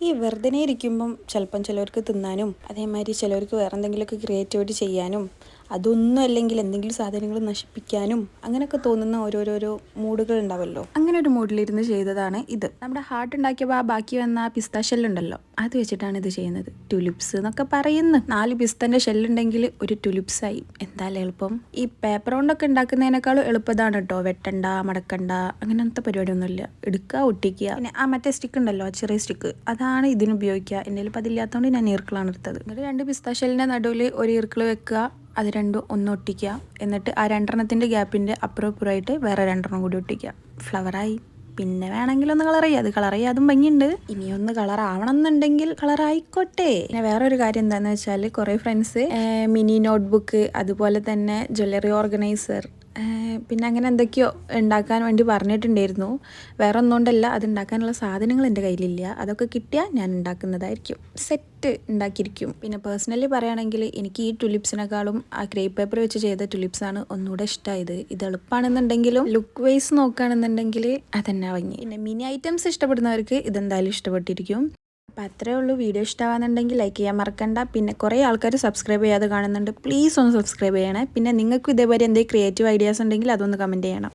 ഈ വെറുതെ ഇരിക്കുമ്പം ചിലപ്പം ചിലവർക്ക് തിന്നാനും അതേമാതിരി ചിലവർക്ക് വേറെ എന്തെങ്കിലുമൊക്കെ ക്രിയേറ്റിവിറ്റി ചെയ്യാനും അതൊന്നും അല്ലെങ്കിൽ എന്തെങ്കിലും സാധനങ്ങൾ നശിപ്പിക്കാനും അങ്ങനെയൊക്കെ തോന്നുന്ന ഓരോരോരോ മൂഡുകൾ ഉണ്ടാവുമല്ലോ. അങ്ങനെ ഒരു മൂഡിലിരുന്ന് ചെയ്തതാണ് ഇത്. നമ്മുടെ ഹാർട്ട് ഉണ്ടാക്കിയപ്പോൾ ആ ബാക്കി വന്ന ആ പിസ്ത ഷെല്ലുണ്ടല്ലോ, അത് വെച്ചിട്ടാണ് ഇത് ചെയ്യുന്നത്. ടുലിപ്സ് എന്നൊക്കെ പറയുന്നു. 4 പിസ്തൻ്റെ ഷെല്ലുണ്ടെങ്കിൽ ഒരു ടുലിപ്സായി. എന്തായാലും എളുപ്പം. ഈ പേപ്പർ കൊണ്ടൊക്കെ ഉണ്ടാക്കുന്നതിനേക്കാളും എളുപ്പതാണ് കേട്ടോ. വെട്ടണ്ട, മടക്കണ്ട, അങ്ങനത്തെ പരിപാടിയൊന്നുമില്ല. എടുക്കുക, ഒട്ടിക്കുക. പിന്നെ ആ മറ്റേ സ്റ്റിക്ക് ഉണ്ടല്ലോ, ചെറിയ സ്റ്റിക്ക്, അതാണ് ഇതിന് ഉപയോഗിക്കുക. എൻ്റെ കയ്യിൽ ഇപ്പോൾ അതില്ലാത്തതുകൊണ്ട് ഞാൻ ഈർക്കിളാണ് എടുത്തത്. എന്നിട്ട് 2 പിസ്ത ഷെല്ലിൻ്റെ നടുവിൽ ഒരു ഈർക്കിൾ വെക്കുക, അത് രണ്ടും ഒന്ന് ഒട്ടിക്കുക. എന്നിട്ട് ആ 2 ഗ്യാപ്പിൻ്റെ അപ്പുറം ഇപ്പുറമായിട്ട് വേറെ 2 കൂടി ഒട്ടിക്കുക. ഫ്ലവറായി. പിന്നെ വേണമെങ്കിൽ ഒന്ന് കളർ ചെയ്യുക. അത് കളർ ചെയ്യാതും ഭംഗിയുണ്ട്. ഇനിയൊന്ന് കളർ ആവണം എന്നുണ്ടെങ്കിൽ കളർ ആയിക്കോട്ടെ. പിന്നെ വേറൊരു കാര്യം എന്താണെന്ന് വെച്ചാൽ കുറേ ഫ്രണ്ട്സ് മിനി നോട്ട്ബുക്ക്, അതുപോലെ തന്നെ ജ്വല്ലറി ഓർഗനൈസർ, പിന്നെ അങ്ങനെ എന്തൊക്കെയോ ഉണ്ടാക്കാൻ വേണ്ടി പറഞ്ഞിട്ടുണ്ടായിരുന്നു. വേറെ ഒന്നുകൊണ്ടല്ല, അത് ഉണ്ടാക്കാനുള്ള സാധനങ്ങൾ എൻ്റെ കയ്യിലില്ല. അതൊക്കെ കിട്ടിയാൽ ഞാൻ ഉണ്ടാക്കുന്നതായിരിക്കും. സെറ്റ് ഉണ്ടാക്കിയിരിക്കും. പിന്നെ പേഴ്സണലി പറയുകയാണെങ്കിൽ എനിക്ക് ഈ ടുലിപ്സിനെക്കാളും ആ ക്രേപ്പ് പേപ്പർ വെച്ച് ചെയ്ത ടുലിപ്സാണ് ഒന്നുകൂടെ ഇഷ്ടമായത്. ഇത് എളുപ്പമാണെന്നുണ്ടെങ്കിലും ലുക്ക് വൈസ് നോക്കുകയാണെന്നുണ്ടെങ്കിൽ അതന്നെ ഭംഗി. പിന്നെ മിനി ഐറ്റംസ് ഇഷ്ടപ്പെടുന്നവർക്ക് ഇതെന്തായാലും ഇഷ്ടപ്പെട്ടിരിക്കും. അപ്പോൾ അത്രയേ ഉള്ളൂ. വീഡിയോ ഇഷ്ടമാകുന്നുണ്ടെങ്കിൽ ലൈക്ക് ചെയ്യാൻ മറക്കണ്ട. പിന്നെ കുറേ ആൾക്കാർ സബ്സ്ക്രൈബ് ചെയ്യാതെ കാണുന്നുണ്ട്. പ്ലീസ് ഒന്ന് സബ്സ്ക്രൈബ് ചെയ്യണേ. പിന്നെ നിങ്ങൾക്കും ഇതേപോലെ എന്തെങ്കിലും ക്രിയേറ്റീവ് ഐഡിയാസ് ഉണ്ടെങ്കിൽ അതൊന്ന് കമൻറ്റ് ചെയ്യണം.